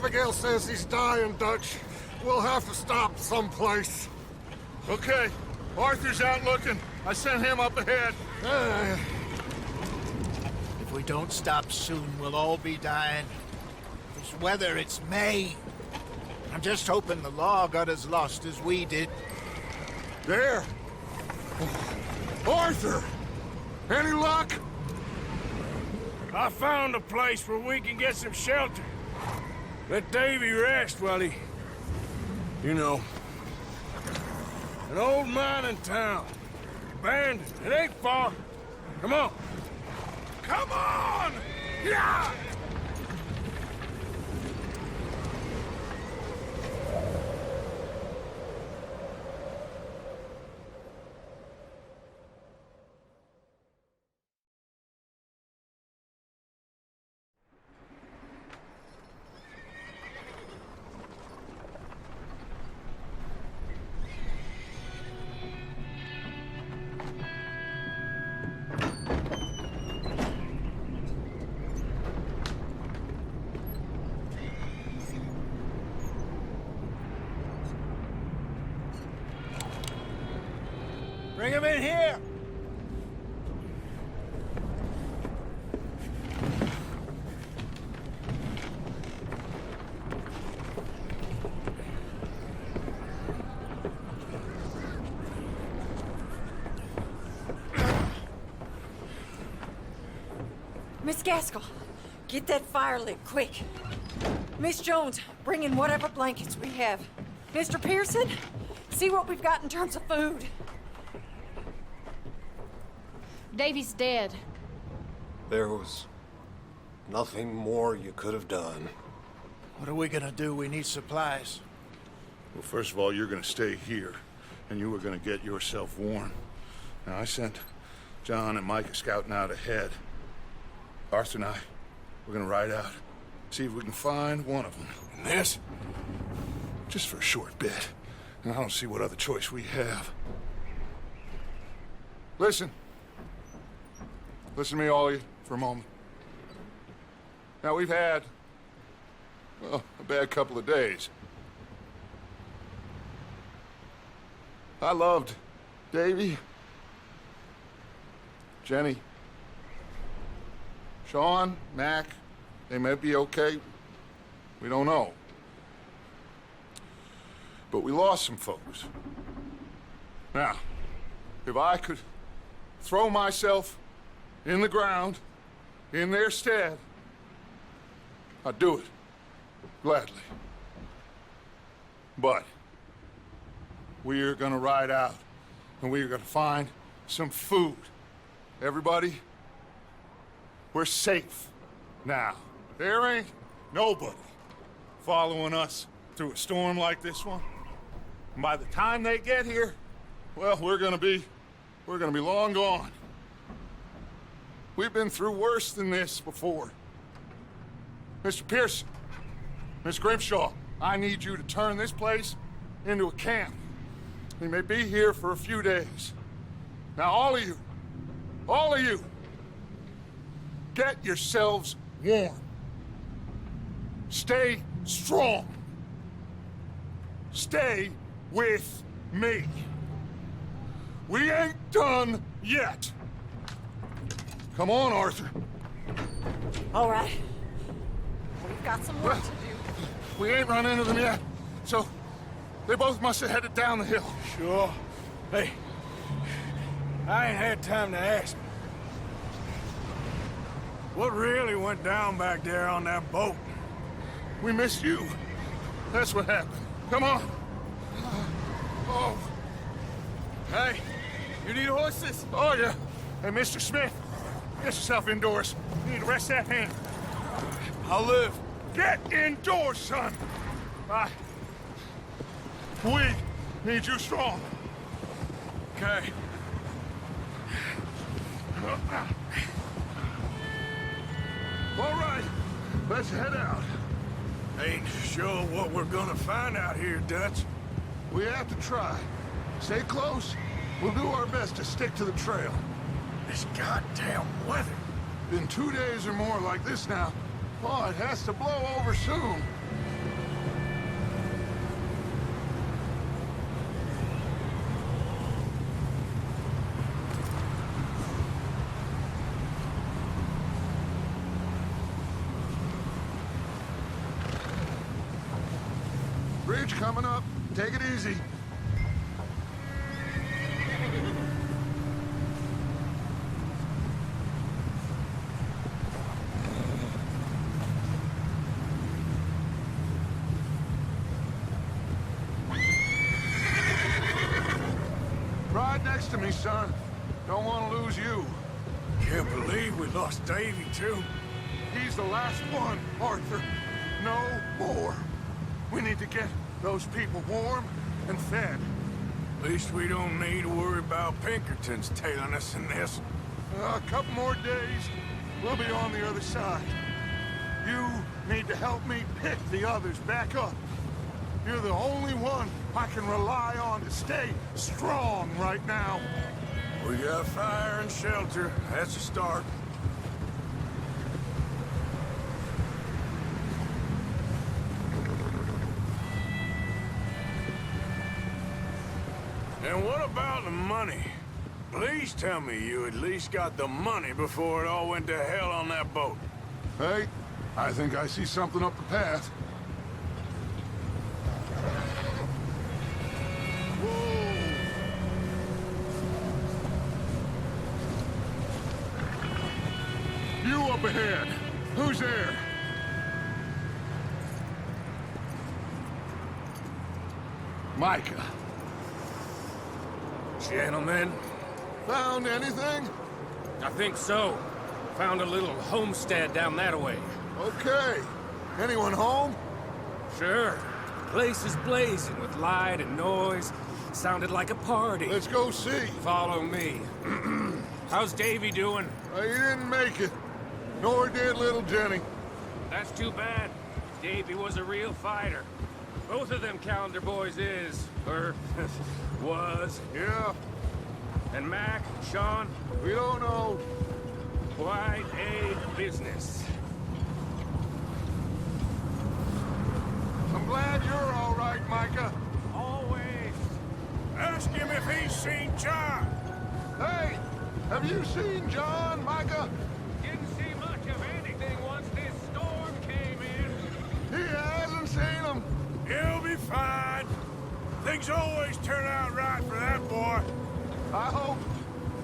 Abigail says he's dying, Dutch. We'll have to stop someplace. Okay. Arthur's out looking. I sent him up ahead. If we don't stop soon, we'll all be dying. This weather, it's May. I'm just hoping the law got as lost as we did. There. Arthur! Any luck? I found a place where we can get some shelter. Let Davy rest while he... You know. An old mining town. Abandoned. It ain't far. Come on. Come on! Yeah! Bring him in here! Miss Gaskell, get that fire lit, quick. Miss Jones, bring in whatever blankets we have. Mr. Pearson, see what we've got in terms of food. Davy's dead. There was nothing more you could have done. What are we gonna do? We need supplies. Well, first of all, you're gonna stay here, and you were gonna get yourself warm. Now, I sent John and Micah scouting out ahead. Arthur and I, we're gonna ride out, see if we can find one of them. And this, just for a short bit. And I don't see what other choice we have. Listen. Listen to me, all of you, for a moment. Now, we've had, well, a bad couple of days. I loved Davy, Jenny, Sean, Mac. They may be okay. We don't know. But we lost some folks. Now, if I could throw myself in the ground, in their stead, I'd do it, gladly. But we're gonna ride out, and we're gonna find some food. Everybody, we're safe now. There ain't nobody following us through a storm like this one. And by the time they get here, well, we're gonna be long gone. We've been through worse than this before. Mr. Pearson, Miss Grimshaw, I need you to turn this place into a camp. We may be here for a few days. Now, all of you, get yourselves warm. Stay strong. Stay with me. We ain't done yet. Come on, Arthur. All right. We've got some work to do. We ain't run into them yet, so they both must have headed down the hill. Sure. Hey, I ain't had time to ask. What really went down back there on that boat? We missed you. That's what happened. Come on. Oh. Hey, you need horses? Oh, yeah. Hey, Mr. Smith, get yourself indoors. You need to rest that hand. I'll live. Get indoors, son. We need you strong. Okay. All right, let's head out. Ain't sure what we're gonna find out here, Dutch. We have to try. Stay close. We'll do our best to stick to the trail. This goddamn weather. Been 2 days or more like this now. Oh, it has to blow over soon. Bridge coming up. Take it easy. Ride next to me, son. Don't want to lose you. Can't believe we lost Davy, too. He's the last one, Arthur. No more. We need to get those people warm and fed. At least we don't need to worry about Pinkertons tailing us in this. A couple more days, we'll be on the other side. You need to help me pick the others back up. You're the only one I can rely on to stay strong right now. We got fire and shelter. That's a start. And what about the money? Please tell me you at least got the money before it all went to hell on that boat. Hey, I think I see something up the path. You up ahead. Who's there? Micah. Gentlemen, Found anything? I think so. Found a little homestead down that way. Okay. Anyone home? Sure. Place is blazing with light and noise. Sounded like a party. Let's go see. Follow me. How's Davy doing? He didn't make it. Nor did little Jenny. That's too bad. Davy was a real fighter. Both of them calendar boys is, or was. Yeah, And Mac, Sean, we don't know. quite a business. I'm glad you're all right, Micah. Always. Ask him if he's seen John. Hey, have you seen John, Micah? Didn't see much of anything once this storm came in. He hasn't seen him. He'll be fine. Things always turn out right for that boy. I hope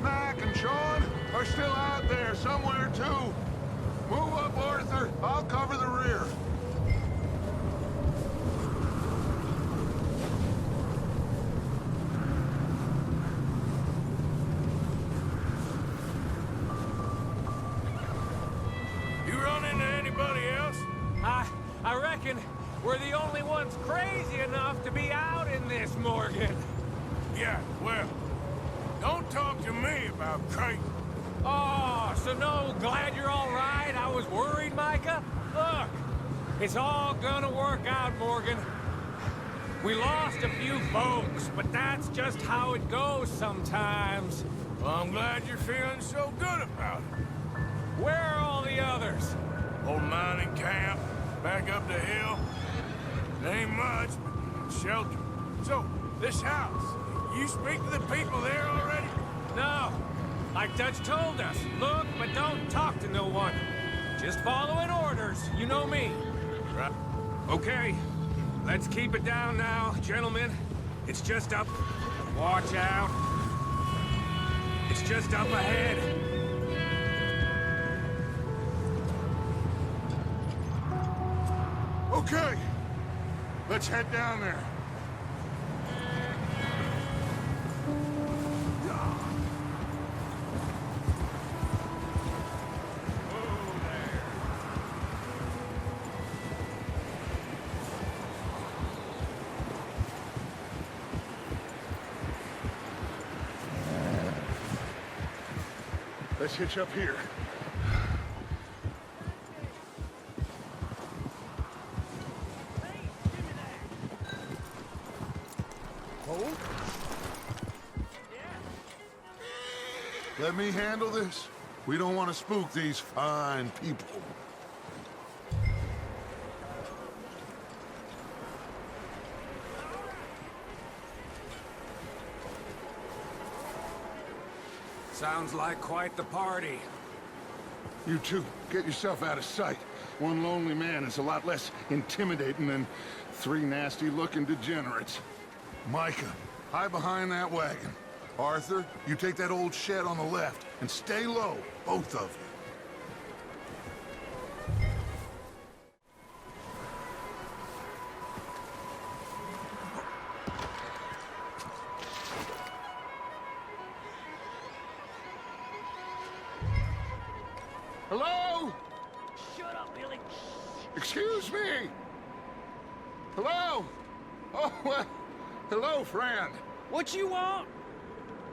Mac and Sean are still out there somewhere, too. Move up, Arthur. I'll cover the rear. You run into anybody else? I reckon we're the only ones crazy enough to be out in this, Morgan. Yeah, well, don't talk to me about crazy. Oh, so no, glad you're all right. I was worried, Micah. Look, it's all gonna work out, Morgan. We lost a few folks, but that's just how it goes sometimes. Well, I'm glad you're feeling so good about it. Where are all the others? Old mining camp, back up the hill. It ain't much, but shelter. So, this house, you speak to the people there already? No, like Dutch told us. Look, but don't talk to no one. Just following orders, you know me. Right. Okay, let's keep it down now, gentlemen. It's just up. Watch out. It's just up ahead. Okay. Let's head down there. Let's hitch up here. Hold. Let me handle this. We don't want to spook these fine people. Sounds like quite the party. You two, get yourself out of sight. one lonely man is a lot less intimidating than three nasty-looking degenerates. Micah, hide behind that wagon. Arthur, you take that old shed on the left, and stay low, both of you. Hello? Shut up, Billy. Excuse me? Hello? Oh, well, hello, friend. What you want?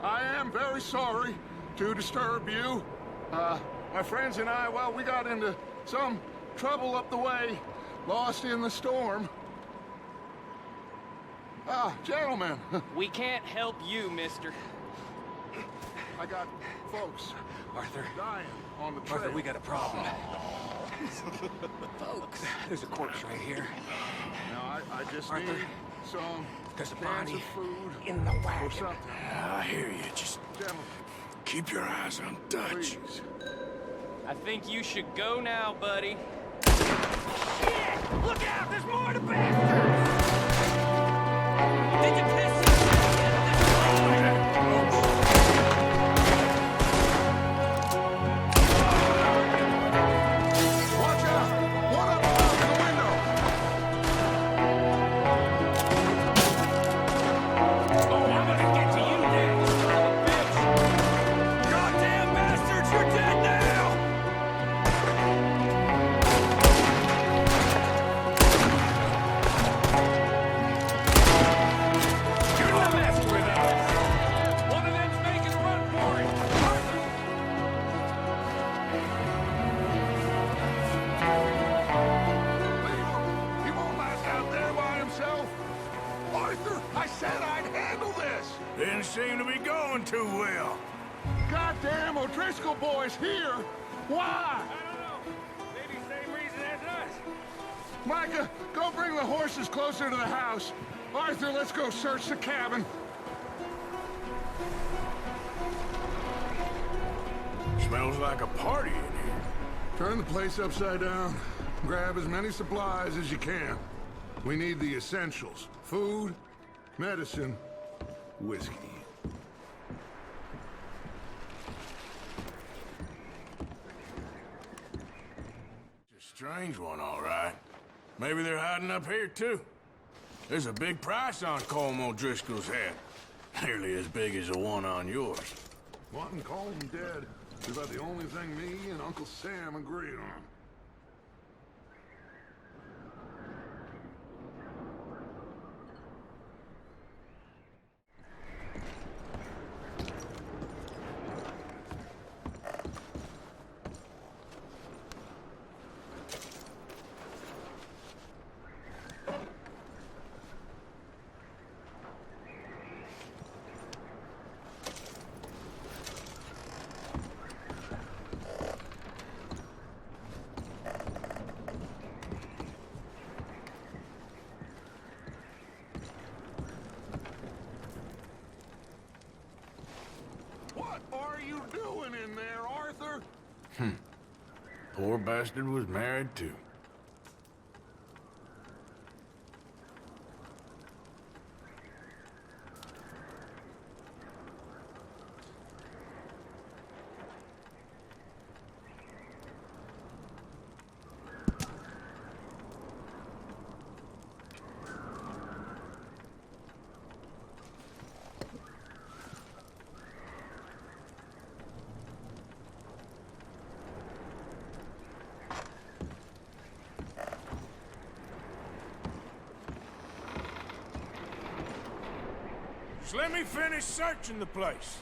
I am very sorry to disturb you. My friends and I, well, we got into some trouble up the way, lost in the storm. Gentlemen, We can't help you, mister. I got folks Arthur, dying on the trail. Arthur, we got a problem. Folks, there's a corpse right here. Now, I just Arthur, need some there's a cans body of food in the or wagon. something. I hear you. Just Gentlemen, keep your eyes on Dutch. please. I think you should go now, buddy. Look out! There's more to bastards! Did you piss Watch out! One up above in the window! Oh, I'm gonna get to you next, son of a bitch! Goddamn bastards, you're dead now! You don't mess with us! One of them's making a run for it! Arthur! Leave him! He won't last out there by himself! Arthur, I said I'd handle this! Didn't seem to be going too well. Goddamn O'Driscoll boys here! Why? I don't know. Maybe same reason as us. Micah, go bring the horses closer to the house. Arthur, let's go search the cabin. Smells like a party in here. Turn the place upside down. Grab as many supplies as you can. We need the essentials. Food, medicine, whiskey. It's a strange one, all right. Maybe they're hiding up here, too. There's a big price on Colm O'Driscoll's head. Nearly as big as the one on yours. Wanting Colm dead is about the only thing me and Uncle Sam agreed on. What are you doing in there, Arthur? Poor bastard was married, too. Just let me finish searching the place.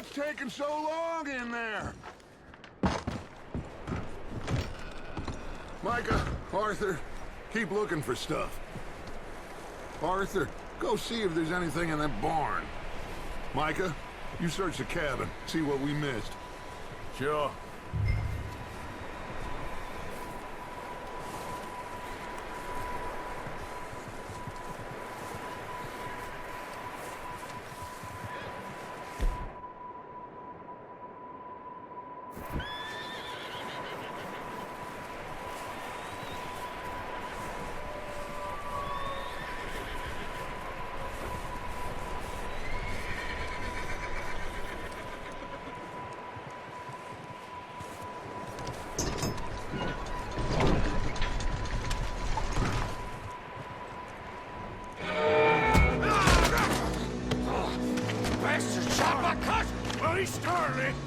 What's taking so long in there? Micah, Arthur, keep looking for stuff. Arthur, go see if there's anything in that barn. Micah, you search the cabin, see what we missed. Sure.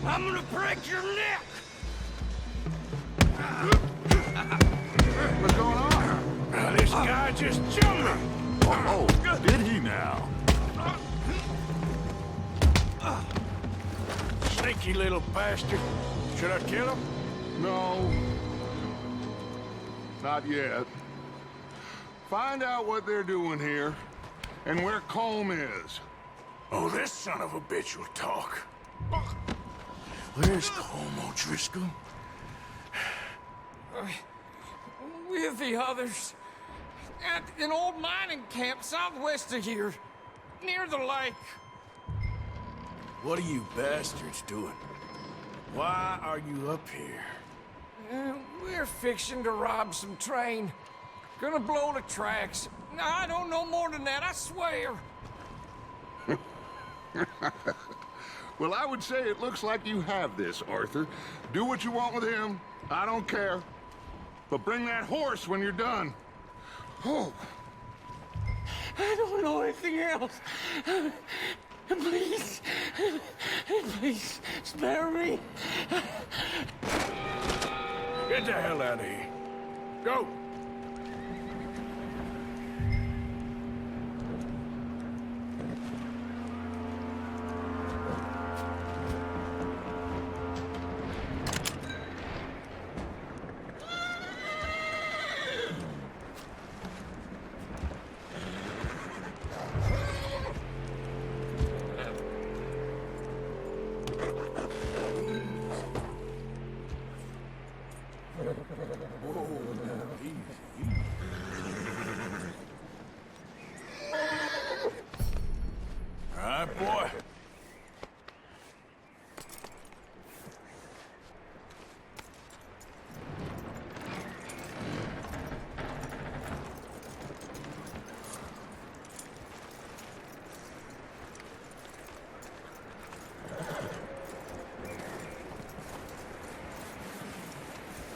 I'm gonna break your neck! What's going on? This guy just jumped me! Oh, did he now? Sneaky little bastard. Should I kill him? No. Not yet. Find out what they're doing here, and where Colm is. Oh, this son of a bitch will talk. Where's Colm O'Driscoll? With the others. At an old mining camp southwest of here. Near the lake. What are you bastards doing? Why are you up here? We're fixing to rob some train. Gonna blow the tracks. I don't know more than that, I swear. Well, I would say it looks like you have this, Arthur. Do what you want with him. I don't care. But bring that horse when you're done. Oh. I don't know anything else. Please. Please, spare me. Get the hell out of here. Go! All right, boy.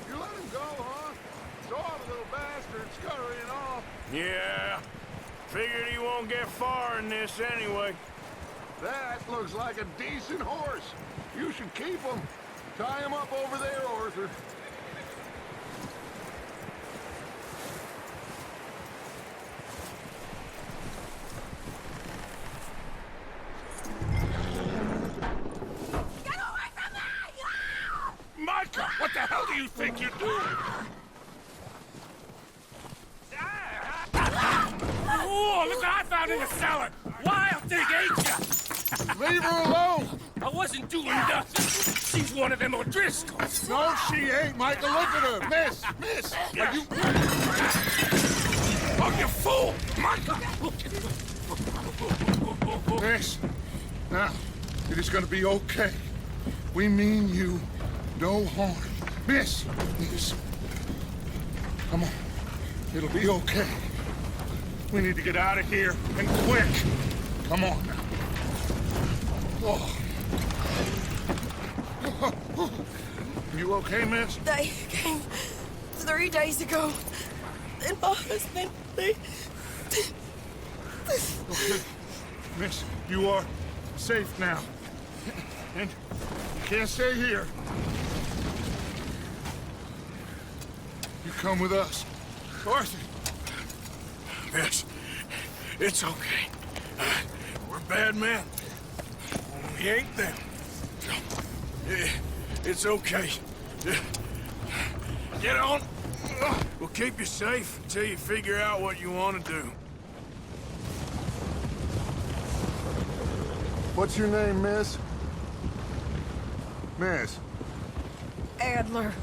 You let him go, huh? Saw the little bastard scurrying off. Yeah. Figured he won't get far in this anyway. That looks like a decent horse. You should keep him. Tie him up over there, Arthur. Get away from me! Micah, what the hell do you think you're doing? Oh, look what I found in the cellar! Wild thing, ain't ya? Leave her alone! I wasn't doing nothing. She's one of them O'Driscolls. No, she ain't, Michael. Look at her. Miss! Miss! Are you... Oh, you fool! Micah! Miss, now, it is gonna be okay. We mean you no harm. Miss! Miss. Come on. It'll be okay. We need to get out of here, and quick. Come on now. Oh. You okay, miss? They came 3 days ago. And my husband, they... Okay. Miss, you are safe now. And you can't stay here. You come with us. Arthur! Miss, it's okay. We're bad men. We ain't them. It's okay. Get on. We'll keep you safe until you figure out what you want to do. What's your name, miss? Miss. Adler.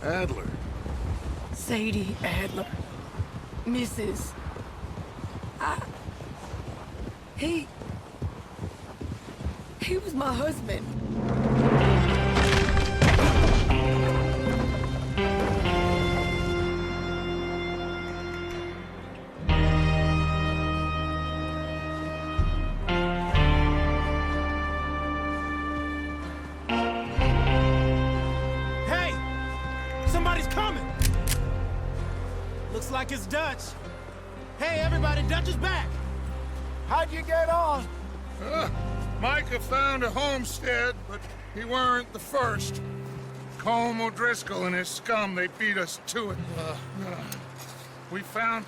Adler. Sadie Adler. Mrs. He was my husband. Hey! Somebody's coming! Looks like it's Dutch. Hey, everybody, Dutch is back! How'd you get on? Micah found a homestead, but he weren't the first. Colm O'Driscoll and his scum, they beat us to it. We found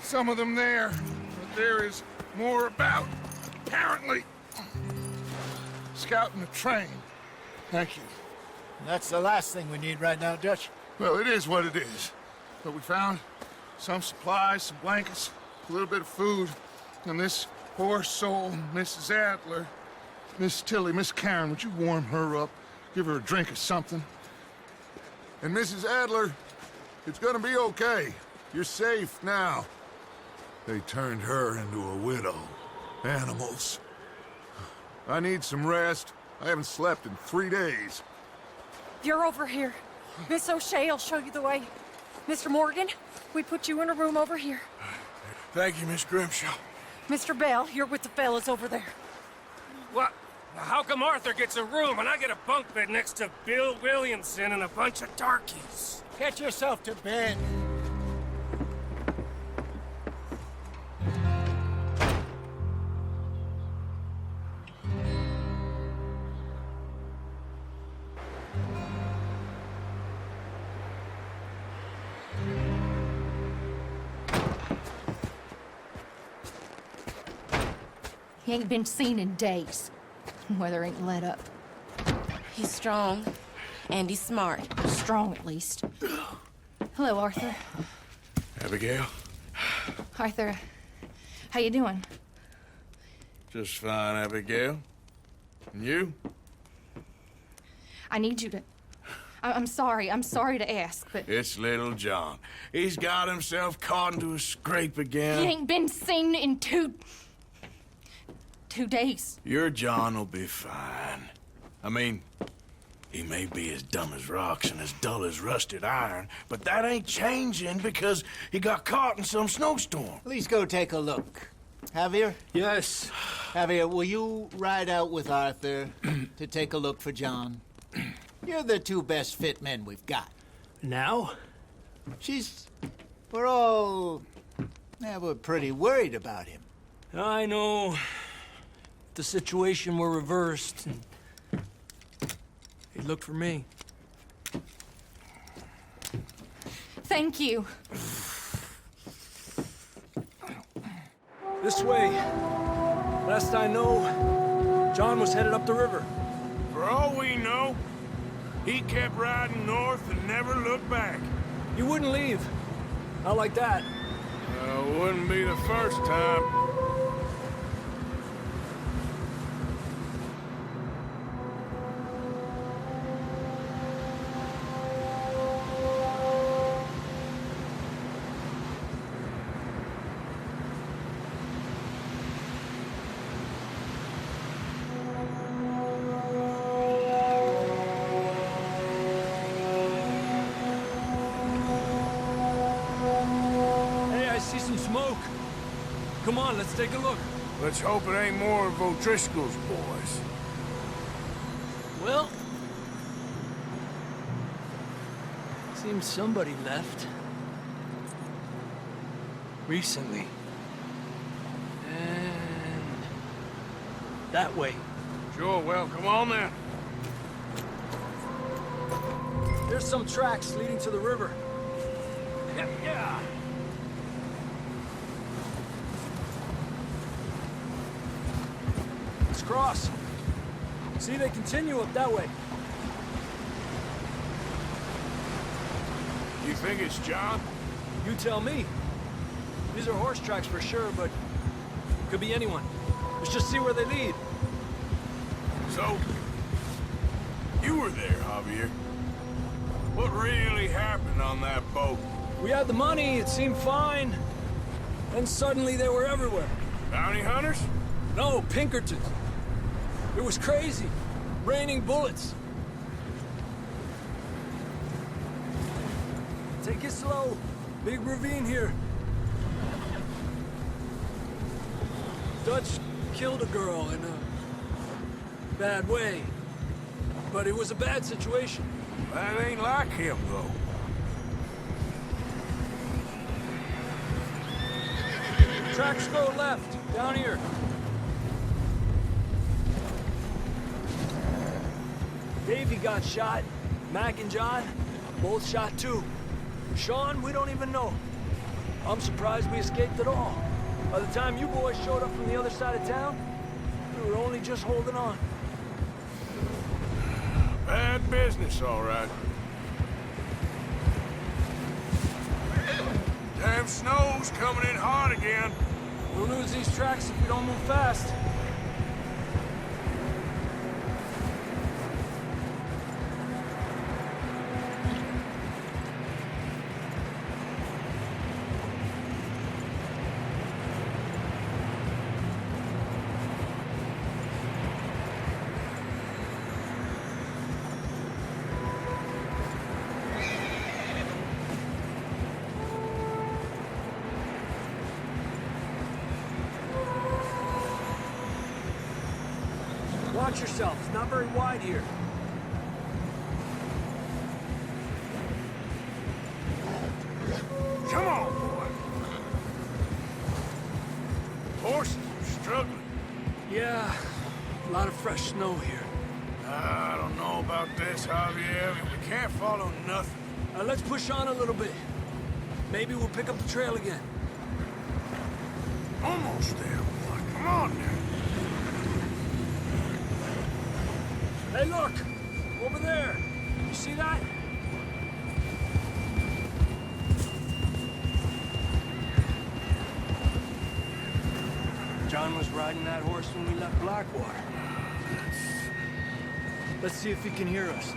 some of them there, but there is more about, apparently. Scouting the train. Thank you. That's the last thing we need right now, Dutch. Well, it is what it is. But we found some supplies, some blankets, a little bit of food, and this poor soul, Mrs. Adler, Miss Tilly, Miss Karen, would you warm her up? Give her a drink or something? And Mrs. Adler, it's gonna be okay. You're safe now. They turned her into a widow. Animals. I need some rest. I haven't slept in 3 days. You're over here. Miss O'Shea will show you the way. Mr. Morgan, we put you in a room over here. Thank you, Miss Grimshaw. Mr. Bell, you're with the fellas over there. What? How come Arthur gets a room and I get a bunk bed next to Bill Williamson and a bunch of darkies? Get yourself to bed. He ain't been seen in days. Weather ain't let up. He's strong, and he's smart. Strong, at least. Hello, Arthur. Abigail? Arthur, how you doing? Just fine, Abigail. And you? I need you to... I'm sorry to ask, but... It's little John. He's got himself caught into a scrape again. He ain't been seen in 2 days. Your John will be fine. I mean, he may be as dumb as rocks and as dull as rusted iron, but that ain't changing because he got caught in some snowstorm. Please go take a look. Javier? Yes. Javier, will you ride out with Arthur to take a look for John? You're the 2 best fit men we've got. Now? We're pretty worried about him. I know. The situation were reversed. He looked for me. Thank you. This way. Last I know, John was headed up the river. For all we know, he kept riding north and never looked back. He wouldn't leave. Not like that. Wouldn't be the first time. Come on, let's take a look. Let's hope it ain't more of O'Driscoll's boys. Well, seems somebody left. Recently. And that way. Sure, well, come on then. There's some tracks leading to the river. Yeah. Let's cross. See, they continue up that way. You think it's John? You tell me. These are horse tracks for sure, but could be anyone. Let's just see where they lead. So, you were there, Javier. What really happened on that boat? We had the money, it seemed fine. Then suddenly they were everywhere. Bounty hunters? No, Pinkertons. It was crazy. Raining bullets. Take it slow. Big ravine here. Dutch killed a girl in a bad way. But it was a bad situation. That ain't like him, though. Tracks go left, down here. Davey got shot. Mac and John, both shot too. Sean, we don't even know. I'm surprised we escaped at all. By the time you boys showed up from the other side of town, we were only just holding on. Bad business, all right. Damn snow's coming in hard again. We'll lose these tracks if we don't move fast. Watch yourself. It's not very wide here. Come on, boy. Horses are struggling. Yeah, a lot of fresh snow here. I don't know about this, Javier. We can't follow nothing. Let's push on a little bit. Maybe we'll pick up the trail again. Almost there, boy. Come on now. Hey, look! Over there! You see that? John was riding that horse when we left Blackwater. Let's see if he can hear us.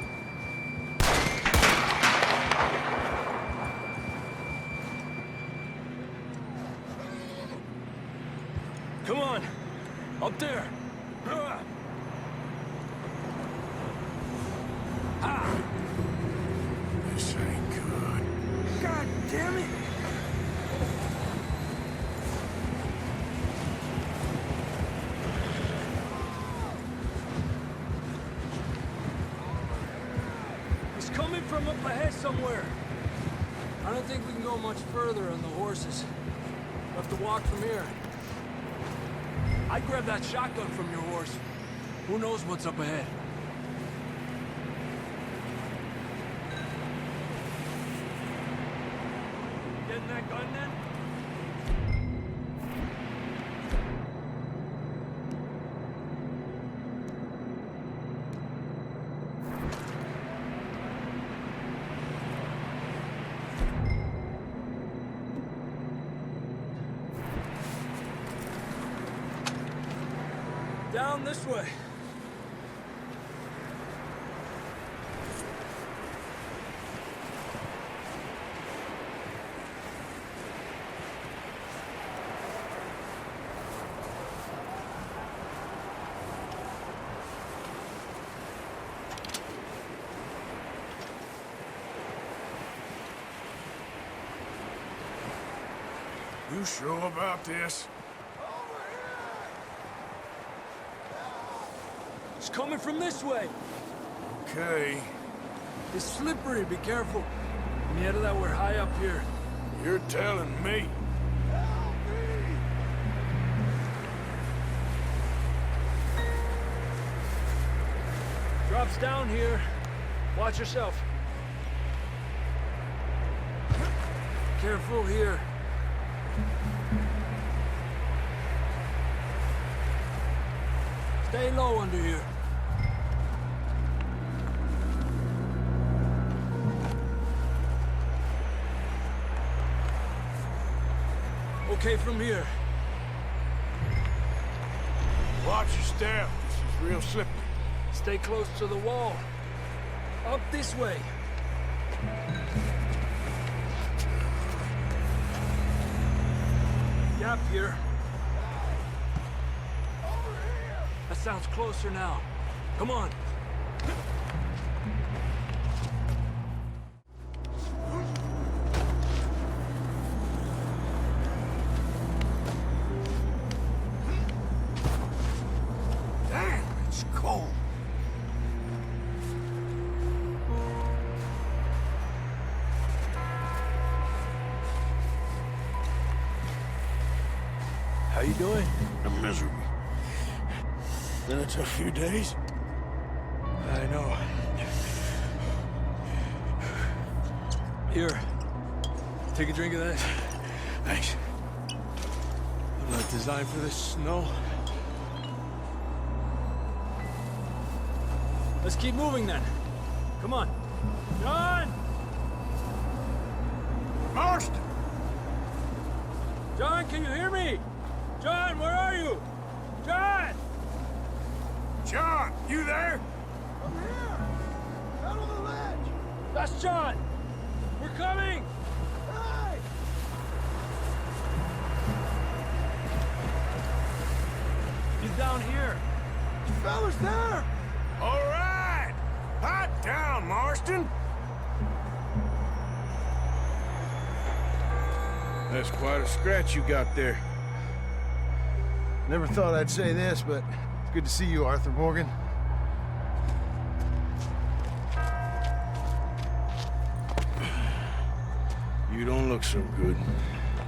Come on! Up there! This ain't good. God damn it! He's coming from up ahead somewhere. I don't think we can go much further on the horses. We'll have to walk from here. I'd grab that shotgun from your horse. Who knows what's up ahead? Getting that gun then? Down this way. You sure about this? It's coming from this way. Okay. It's slippery, be careful. And yet that we're high up here. You're telling me. Drops down here. Watch yourself. Careful here. Stay low under here. okay from here. Watch your step. This is real slippery. Stay close to the wall. Up this way. Gap here. That sounds closer now. Come on. Damn, it's cold. How you doing? I'm miserable. Been a tough few days. I know. Here. Take a drink of that. Thanks. I'm not designed for this snow. Let's keep moving then. Come on. John! Marston! John, can you hear me? John, where are you? John! John, you there? I'm here! Out on the ledge! That's John! We're coming! Hey! He's down here. You fellas there! All right! Hot down, Marston! That's quite a scratch you got there. Never thought I'd say this, but it's good to see you, Arthur Morgan. You don't look so good.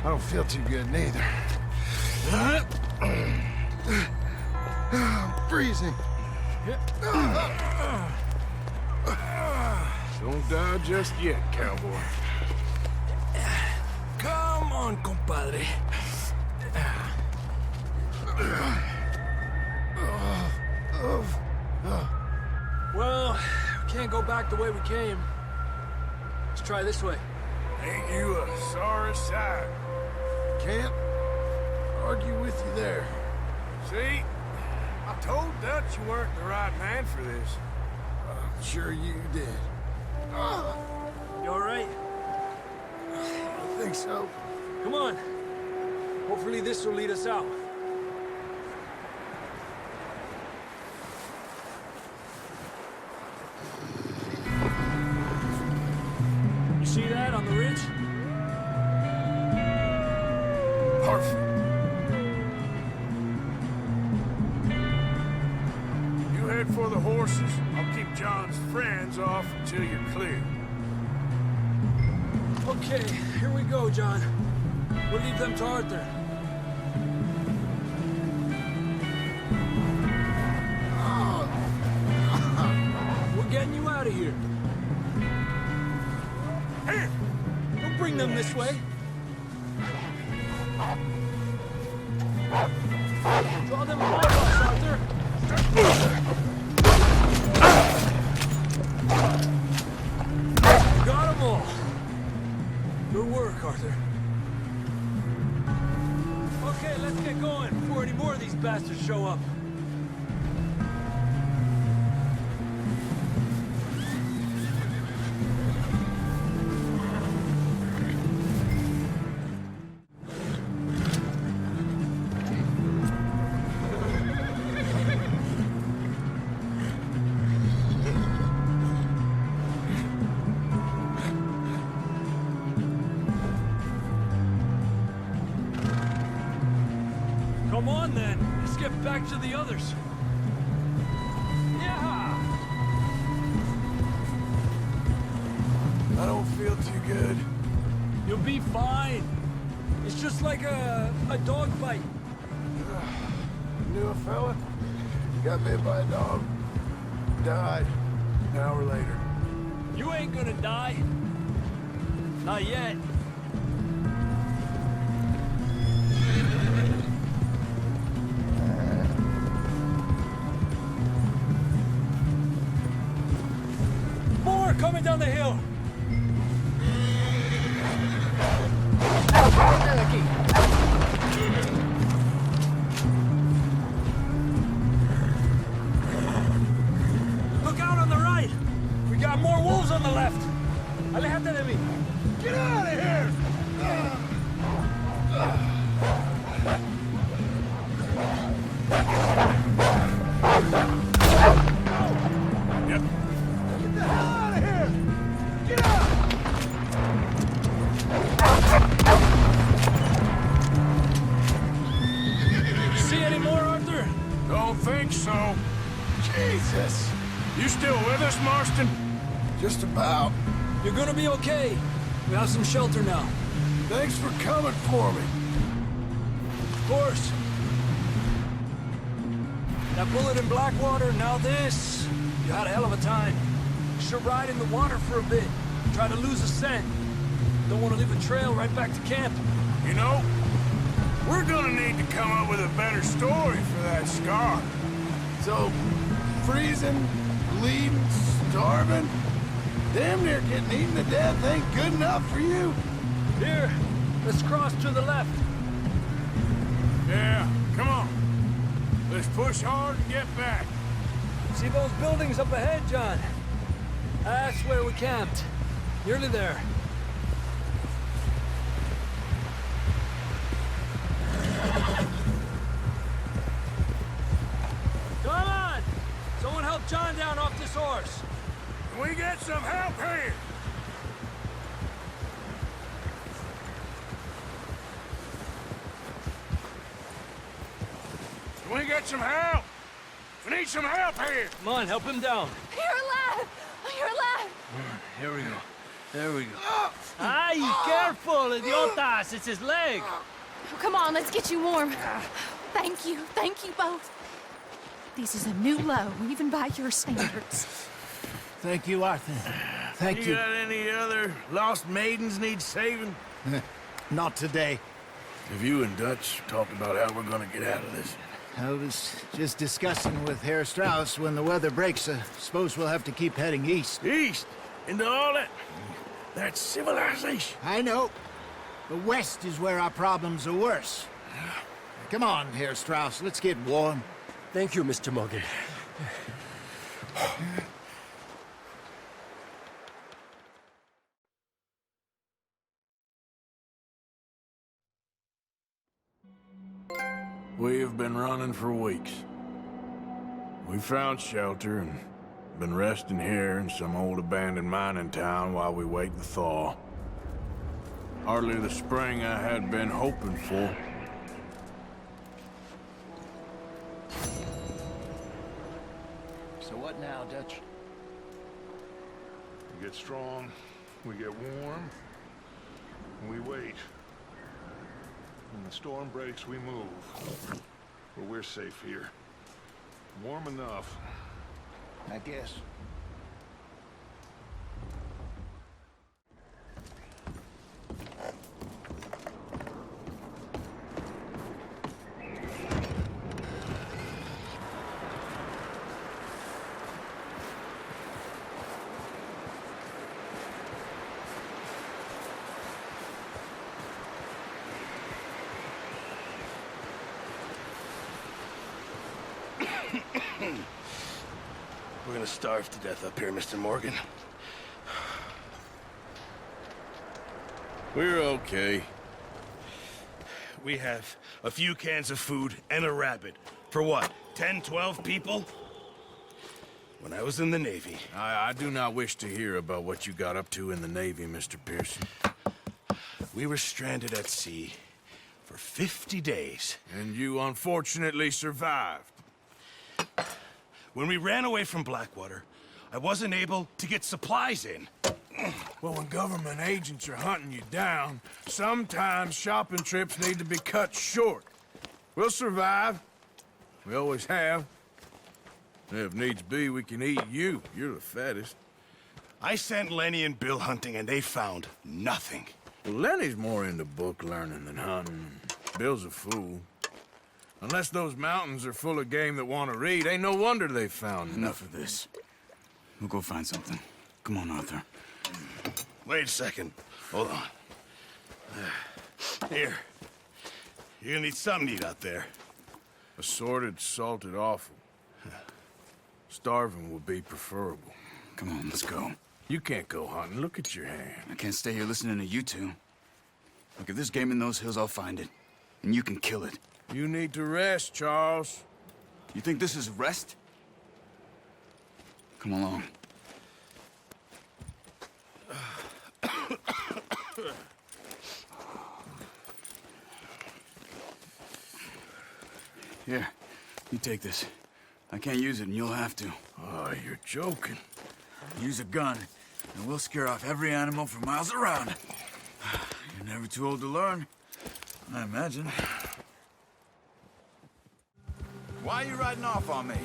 I don't feel too good, neither. I'm freezing. Don't die just yet, cowboy. Come on, compadre. Well, we can't go back the way we came. Let's try this way. Ain't you a sorry sight? Can't argue with you there. See? I told Dutch you weren't the right man for this. I'm sure you did. You all right? I think so. Come on. Hopefully this will lead us out. You see that on the ridge? Perfect. You head for the horses. I'll keep John's friends off until you're clear. Okay, here we go, John. We'll leave them to Arthur. We're getting you out of here. Here! Don't bring them this way. Draw them along us, Arthur. Got them all. Good work, Arthur. Okay, let's get going before any more of these bastards show up. Come on, then. Let's get back to the others. Yeah! I don't feel too good. You'll be fine. It's just like a dog bite. Knew a fella? Got bit by a dog. Died. An hour later. You ain't gonna die. Not yet. More coming down the hill. got more wolves on the left. Alejate de mí. Get out of here! Yep. Get the hell out of here! Get out! See any more, Arthur? Don't think so. Jesus! You still with us, Marston? Just about. You're gonna be okay. We have some shelter now. Thanks for coming for me. Of course. That bullet in Blackwater, now this. You had a hell of a time. Should ride in the water for a bit. Try to lose a scent. Don't want to leave a trail right back to camp. You know, we're gonna need to come up with a better story for that scar. So, freezing, bleeding, starving, damn near getting eaten to death ain't good enough for you? Here, let's cross to the left. Yeah, come on. Let's push hard and get back. See those buildings up ahead, John? That's where we camped. Nearly there. Come on! Someone help John down off this horse. Can we get some help here? Can we get some help? We need some help here. Come on, help him down. You're alive! You're alive! Here we go. There we go. Ay, careful, idiotas! It's his leg. Come on, let's get you warm. Thank you both. This is a new low, even by your standards. Thank you, Arthur. Thank You you. got any other lost maidens need saving? Not today. Have you and Dutch talked about how we're gonna get out of this? I was just discussing with Herr Strauss when the weather breaks. Suppose we'll have to keep heading east. East? Into all that civilization? I know. The west is where our problems are worse. Come on, Herr Strauss. Let's get warm. Thank you, Mr. Morgan. We have been running for weeks. We found shelter and been resting here in some old abandoned mining town while we wait the thaw. Hardly the spring I had been hoping for. So what now, Dutch? We get strong, we get warm, and we wait. When the storm breaks, we move. But we're safe here. Warm enough. I guess. We're gonna starve to death up here, Mr. Morgan. We're okay. We have a few cans of food and a rabbit. For what, 10, 12 people? When I was in the Navy... I do not wish to hear about what you got up to in the Navy, Mr. Pearson. We were stranded at sea for 50 days. And you unfortunately survived. When we ran away from Blackwater, I wasn't able to get supplies in. Well, when government agents are hunting you down, sometimes shopping trips need to be cut short. We'll survive. We always have. If needs be, we can eat you. You're the fattest. I sent Lenny and Bill hunting, and they found nothing. Well, Lenny's more into book learning than hunting. Bill's a fool. Unless those mountains are full of game that want to read, ain't no wonder they found Enough of this. We'll go find something. Come on, Arthur. Wait a second. Hold on. Here. You're gonna need something to eat out there. Assorted, salted offal. Starving would be preferable. Come on, let's go. You can't go hunting. Look at your hand. I can't stay here listening to you two. Look, if there's game in those hills, I'll find it. And you can kill it. You need to rest, Charles. You think this is rest? Come along. Here, you take this. I can't use it, and you'll have to. Oh, you're joking. Use a gun, and we'll scare off every animal for miles around. You're never too old to learn, I imagine. Why are you riding off on me?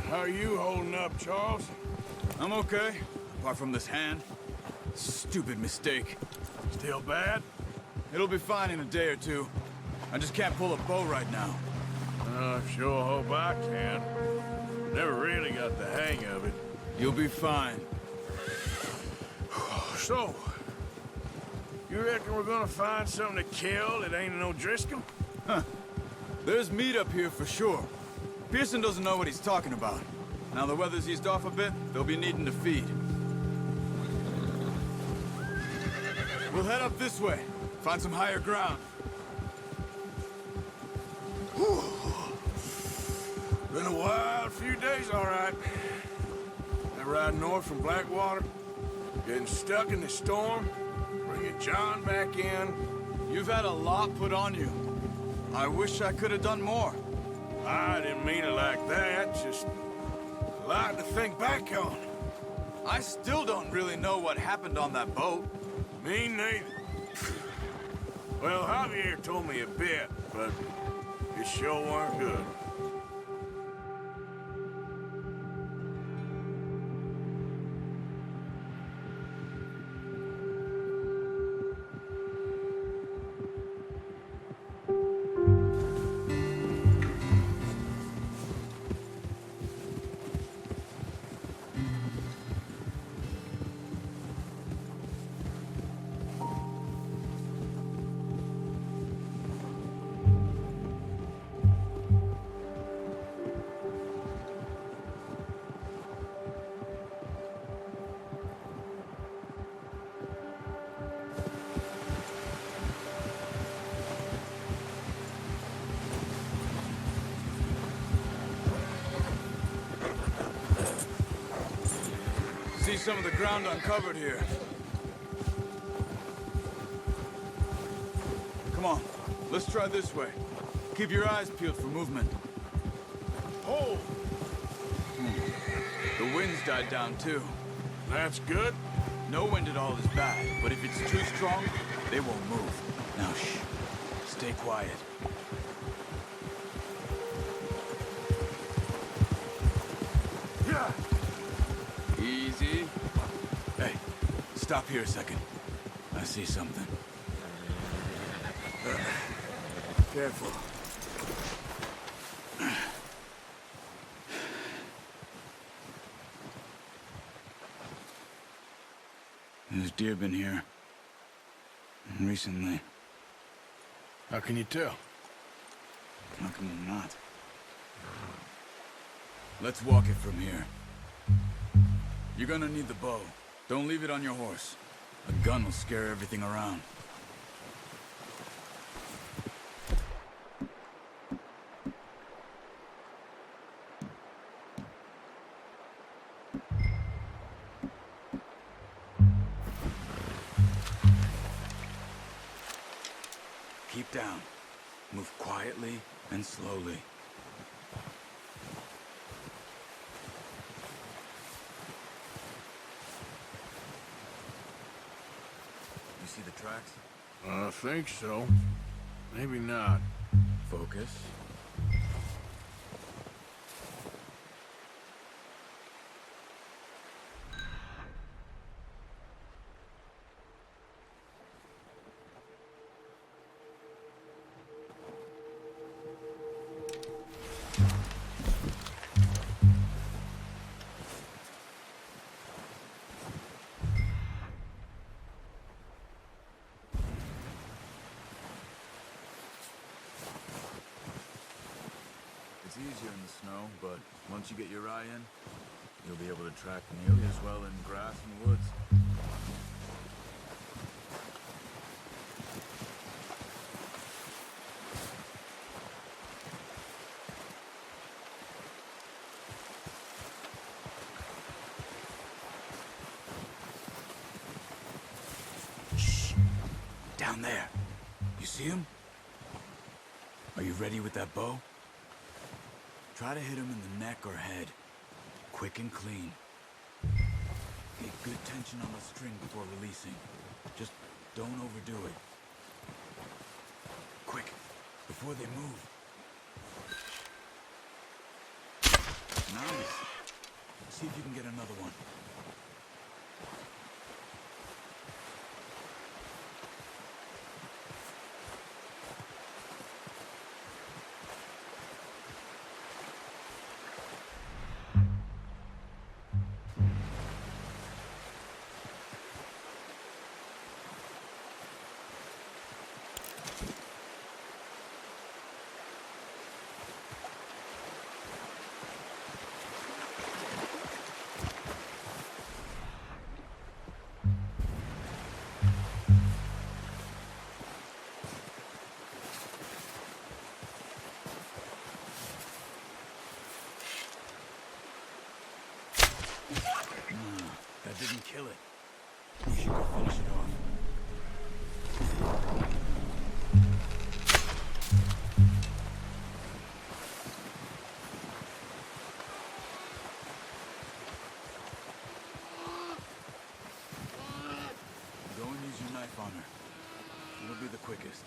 How are you holding up, Charles? I'm okay, apart from this hand. Stupid mistake. Still bad? It'll be fine in a day or two. I just can't pull a bow right now. I sure hope I can. Never really got the hang of it. You'll be fine. So, you reckon we're gonna find something to kill that ain't no Driscoll? Huh. There's meat up here for sure. Pearson doesn't know what he's talking about. Now the weather's eased off a bit, they'll be needing to feed. We'll head up this way. Find some higher ground. Been a wild few days, all right. That ride north from Blackwater, getting stuck in the storm, bringing John back in. You've had a lot put on you. I wish I could have done more. I didn't mean it like that, just a lot to think back on. I still don't really know what happened on that boat. Me neither. Well, Javier told me a bit, but it sure weren't good. See some of the ground uncovered here. Come on, let's try this way. Keep your eyes peeled for movement. Oh! The wind's died down too. That's good. No wind at all is bad, but if it's too strong, they won't move. Now shh, stay quiet. Yeah. Easy. Hey, stop here a second. I see something. Careful. There's deer been here. Recently. How can you tell? How come I'm not? Let's walk it from here. You're gonna need the bow. Don't leave it on your horse. A gun will scare everything around. Keep down. Move quietly and slowly. You see the tracks? I think so. Maybe not. Focus. It's easier in the snow, but once you get your eye in, you'll be able to track nearly as well in grass and woods. Shh! Down there. You see him? Are you ready with that bow? Try to hit him in the neck or head. Quick and clean. Get good tension on the string before releasing. Just don't overdo it. Quick, before they move. Nice. See if you can get another one. That didn't kill it. We should go finish it off. Go and use your knife on her. It'll be the quickest.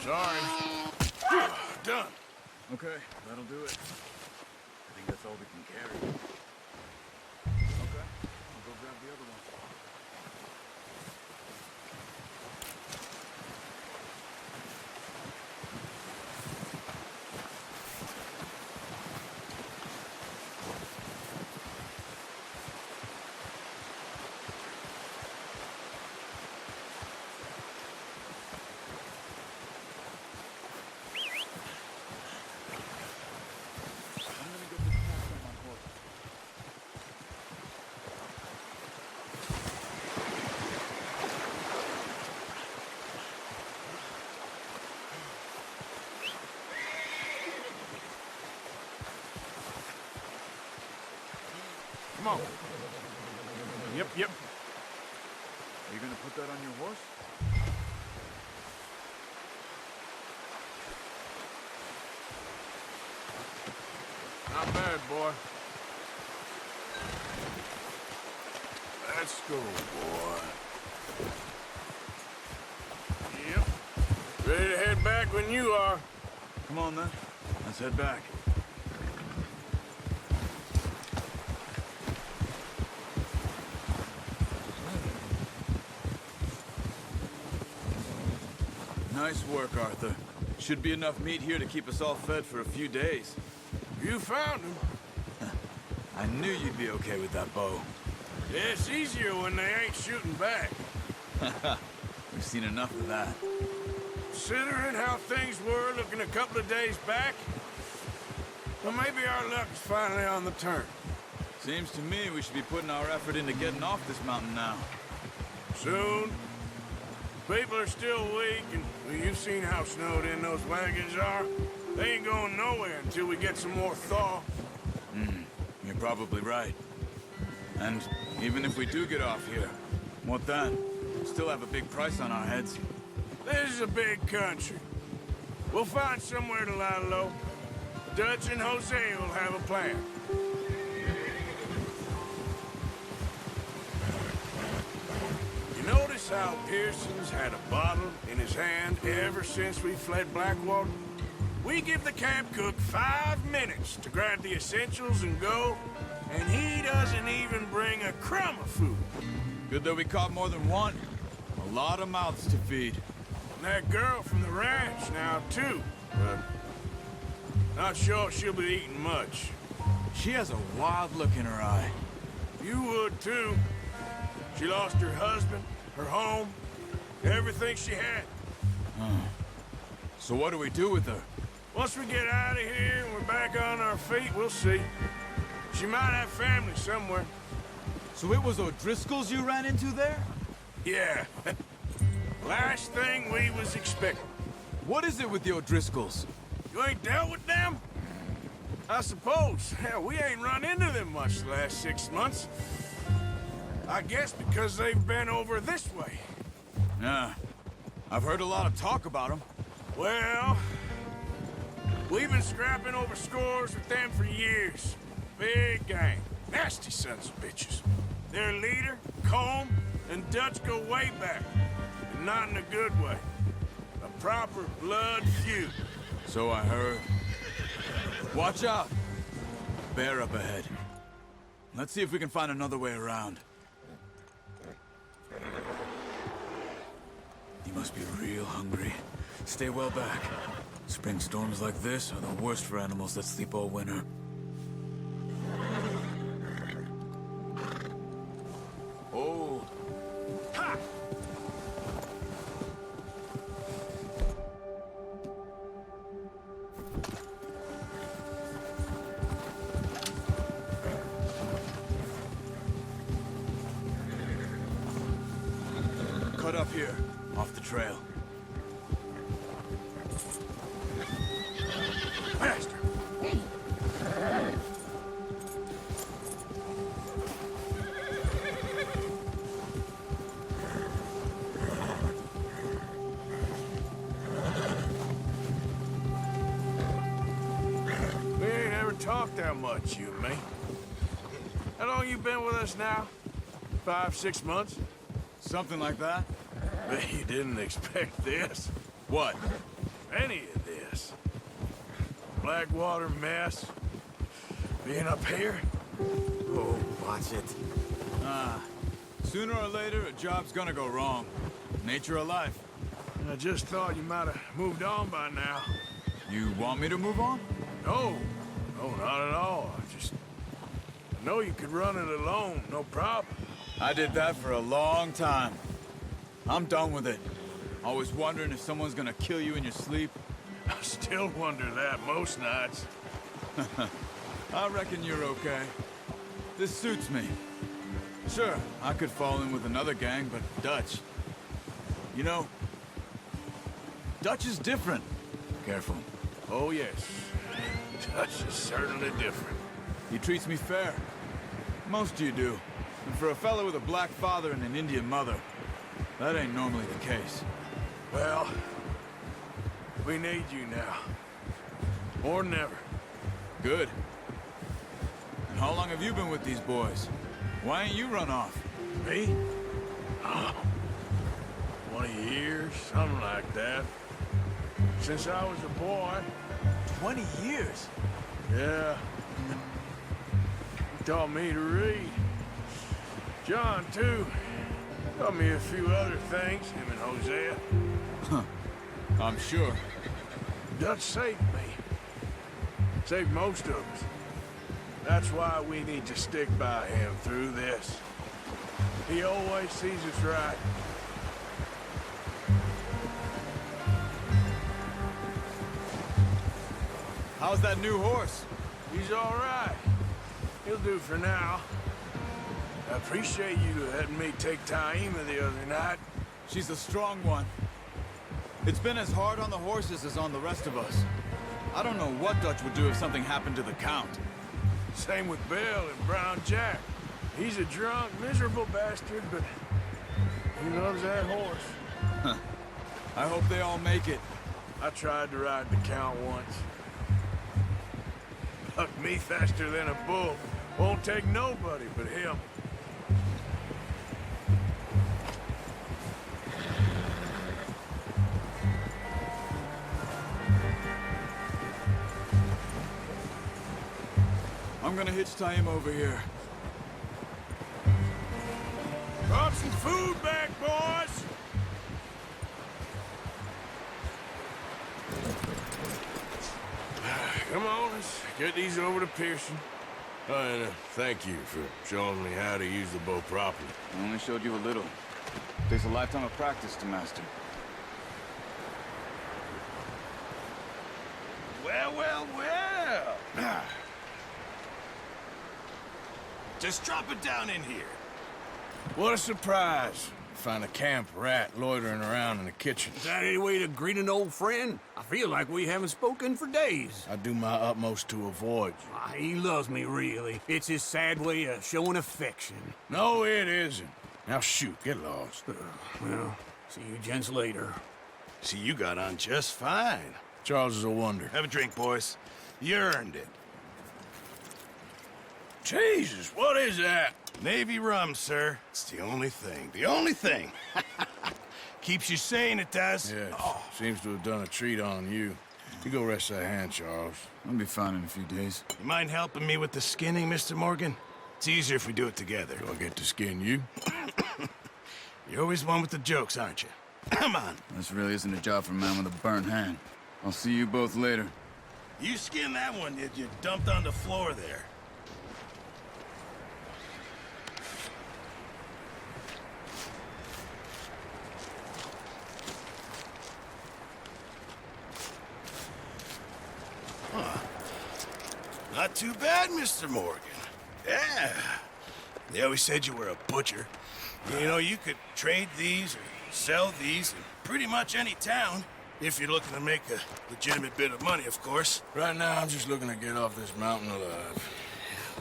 Sorry. Done. Okay, that'll do it. I think that's all we can carry. Okay, I'll go grab the other one. Come on. Yep. Are you gonna put that on your horse? Not bad, boy. Let's go, boy. Yep. Ready to head back when you are. Come on, then. Let's head back. Nice work, Arthur. Should be enough meat here to keep us all fed for a few days. You found him. I knew you'd be okay with that bow. Yeah, it's easier when they ain't shooting back. We've seen enough of that. Considering how things were looking a couple of days back, well, maybe our luck's finally on the turn. Seems to me we should be putting our effort into getting off this mountain now. Soon. People are still weak, and well, you've seen how snowed in those wagons are. They ain't going nowhere until we get some more thaw. You're probably right. And even if we do get off here, what then? Still have a big price on our heads. This is a big country. We'll find somewhere to lie low. Dutch and Jose will have a plan. You notice how Pearson's had a bottle in his hand ever since we fled Blackwater? We give the camp cook 5 minutes to grab the essentials and go, and he doesn't even bring a crumb of food. Good that we caught more than one. A lot of mouths to feed. And that girl from the ranch now, too. But not sure she'll be eating much. She has a wild look in her eye. You would, too. She lost her husband, her home, Everything she had. So what do we do with her? Once we get out of here and we're back on our feet, we'll see. She might have family somewhere. So it was O'Driscoll's you ran into there? Yeah. Last thing we was expecting. What is it with the O'Driscolls? You ain't dealt with them? I suppose. Hell, we ain't run into them much the last 6 months. I guess because they've been over this way. Yeah. I've heard a lot of talk about them. Well, we've been scrapping over scores with them for years. Big gang. Nasty sons of bitches. Their leader, Combe, and Dutch go way back. And not in a good way. A proper blood feud. So I heard. Watch out! Bear up ahead. Let's see if we can find another way around. You must be real hungry. Stay well back. Spring storms like this are the worst for animals that sleep all winter. Oh. Ha! Cut up here, off the trail. Faster! We ain't ever talked that much, you and me. How long you been with us now? 5, 6 months? Something like that? Bet you didn't expect this. What? Any of this. Blackwater mess. Being up here. Oh, watch it. Sooner or later, a job's gonna go wrong. Nature of life. I just thought you might have moved on by now. You want me to move on? No. No, not at all. I know you could run it alone, no problem. I did that for a long time. I'm done with it. Always wondering if someone's gonna kill you in your sleep. I still wonder that most nights. I reckon you're okay. This suits me. Sure, I could fall in with another gang, but Dutch... You know, Dutch is different. Careful. Oh, yes. Dutch is certainly different. He treats me fair. Most of you do. And for a fellow with a black father and an Indian mother, that ain't normally the case. Well, we need you now. More than ever. Good. And how long have you been with these boys? Why ain't you run off? Me? Oh, 20 years, something like that. Since I was a boy. 20 years? Yeah. He taught me to read. John, too. Taught me a few other things, him and Hosea. Huh. I'm sure. Dutch saved me. Saved most of us. That's why we need to stick by him through this. He always sees us right. How's that new horse? He's all right. He'll do for now. I appreciate you letting me take Taima the other night. She's a strong one. It's been as hard on the horses as on the rest of us. I don't know what Dutch would do if something happened to the Count. Same with Bill and Brown Jack. He's a drunk, miserable bastard, but he loves that horse. Huh. I hope they all make it. I tried to ride the Count once. Bucked me faster than a bull. Won't take nobody but him. I'm gonna hitch Taima over here. Drop some food back, boys! Come on, let's get these over to Pearson. And thank you for showing me how to use the bow properly. I only showed you a little. Takes a lifetime of practice to master. Well, well, well. Just drop it down in here. What a surprise. Find a camp rat loitering around in the kitchen. Is that any way to greet an old friend? I feel like we haven't spoken for days. I do my utmost to avoid you. He loves me, really. It's his sad way of showing affection. No, it isn't. Now shoot, get lost. Well, see you gents later. See, you got on just fine. Charles is a wonder. Have a drink, boys. You earned it. Jesus, what is that? Navy rum, sir. It's the only thing. The only thing. Keeps you sane, it does. Yes. Seems to have done a treat on you. You go rest that hand, Charles. I'll be fine in a few days. You mind helping me with the skinning, Mr. Morgan? It's easier if we do it together. Do I get to skin you? You're always one with the jokes, aren't you? Come on. This really isn't a job for a man with a burnt hand. I'll see you both later. You skinned that one, did you? Dumped on the floor there. Huh. Not too bad, Mr. Morgan. Yeah. They always said you were a butcher. You know, you could trade these or sell these in pretty much any town. If you're looking to make a legitimate bit of money, of course. Right now, I'm just looking to get off this mountain alive.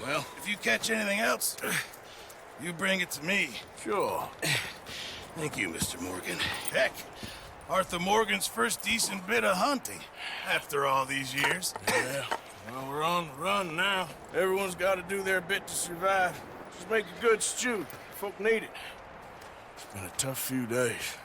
Well, if you catch anything else, you bring it to me. Sure. Thank you, Mr. Morgan. Heck, Arthur Morgan's first decent bit of hunting after all these years. Yeah, well, we're on the run now. Everyone's got to do their bit to survive. Just make a good stew. Folk need it. It's been a tough few days.